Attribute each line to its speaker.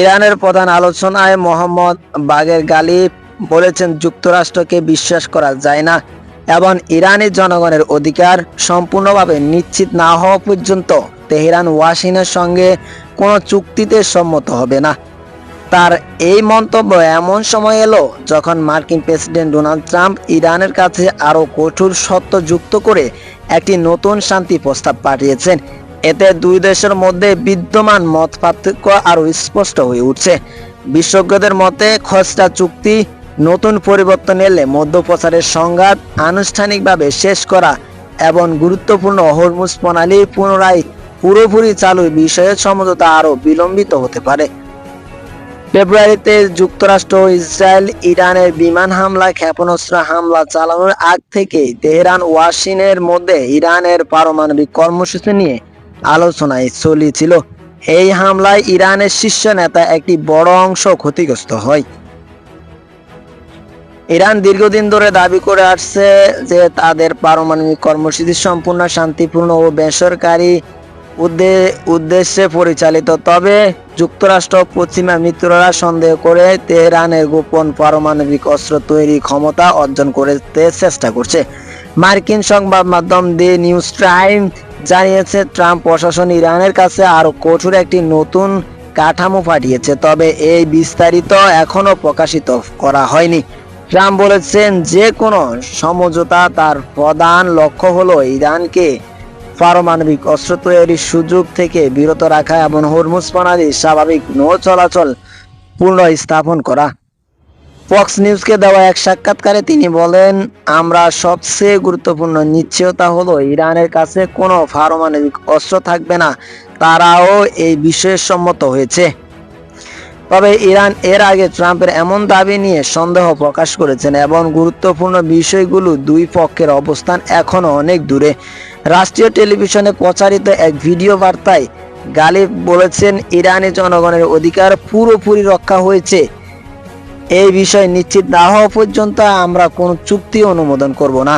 Speaker 1: ইরানের প্রধান আলোচনায় মোহাম্মদ বাগের গালিব বলেছেন, যুক্তরাষ্ট্রকে বিশ্বাস করা যায় না এবং ইরানি জনগণের অধিকার সম্পূর্ণভাবে নিশ্চিত না হওয়া পর্যন্ত তেহরান ওয়াশিংটনের সঙ্গে কোনো চুক্তিতে সম্মত হবে না। তার এই মন্তব্য এমন সময় এলো যখন মার্কিন প্রেসিডেন্ট ডোনাল্ড ট্রাম্প ইরানের কাছে আরও কঠোর শর্ত যুক্ত করে একটি নতুন শান্তি প্রস্তাব পাঠিয়েছেন। এতে দুই দেশের মধ্যে বিদ্যমান মত পার্থক্য আরও স্পষ্ট হয়ে উঠছে। বিশেষজ্ঞদের মতে খসড়া চুক্তি নতুন পরিবর্তন এলে মধ্যপ্রাচ্যের সংঘাত আনুষ্ঠানিকভাবে শেষ করা এবং গুরুত্বপূর্ণ হরমুজ প্রণালী পুরোপুরি চালুর বিষয়ে সমঝোতা আরও বিলম্বিত হতে পারে। ফেব্রুয়ারিতে যুক্তরাষ্ট্র ও ইসরায়েল ইরানের বিমান হামলা ক্ষেপণাস্ত্র হামলা চালানোর আগ থেকেই তেহরান ওয়াশিংটনের মধ্যে ইরানের পারমাণবিক কর্মসূচি নিয়ে আলোচনায় চলেছিল। এই হামলায় ইরানের শীর্ষ নেতা একটি বড় অংশ ক্ষতিগ্রস্ত হয়। ইরান দীর্ঘদিন ধরে দাবি করে আসছে যে তাদের পারমাণবিক কর্মসূচি সম্পূর্ণ শান্তিপূর্ণ ও বেসরকারি উদ্দেশ্যে পরিচালিত। তবে যুক্তরাষ্ট্র পশ্চিমা মিত্ররা সন্দেহ করে তেহরানের গোপন পারমাণবিক অস্ত্র তৈরি ক্ষমতা অর্জন করতে চেষ্টা করছে। মার্কিন সংবাদ মাধ্যম দি নিউজ টাইম জানিয়েছে, ট্রাম্প প্রশাসন ইরানের কাছে আরো কঠোর একটি নতুন কাঠামো পাঠিয়েছে, তবে এই বিস্তারিত এখনো প্রকাশিত করা হয়নি। ট্রাম্প বলেছেন, যে কোনো সমঝোতা তার প্রধান লক্ষ্য হলো ইরানকে পারমাণবিক অস্ত্র তৈরির সুযোগ থেকে বিরত রাখা এবং হরমুজ প্রণালীর স্বাভাবিক নৌ চলাচল পুনঃস্থাপন করা। ফক্স নিউজকে দেওয়া এক সাক্ষাৎকারে তিনি বলেন, আমরা সবচেয়ে গুরুত্বপূর্ণ নিশ্চয়তা হলো ইরানের কাছে কোনো পারমাণবিক অস্ত্র থাকবে না। তারাও এই বিষয়ে সম্মত হয়েছে। তবে ইরান এর আগে ট্রাম্পের এমন দাবি নিয়ে সন্দেহ প্রকাশ করেছেন এবং গুরুত্বপূর্ণ বিষয়গুলো দুই পক্ষের অবস্থান এখনো অনেক দূরে। রাষ্ট্রীয় টেলিভিশনে প্রচারিত এক ভিডিও বার্তায় গালিব বলেছেন, ইরানি জনগণের অধিকার পুরোপুরি রক্ষা হয়েছে। এই বিষয় নিশ্চিত না হওয়া পর্যন্ত আমরা কোনো চুক্তি অনুমোদন করব না।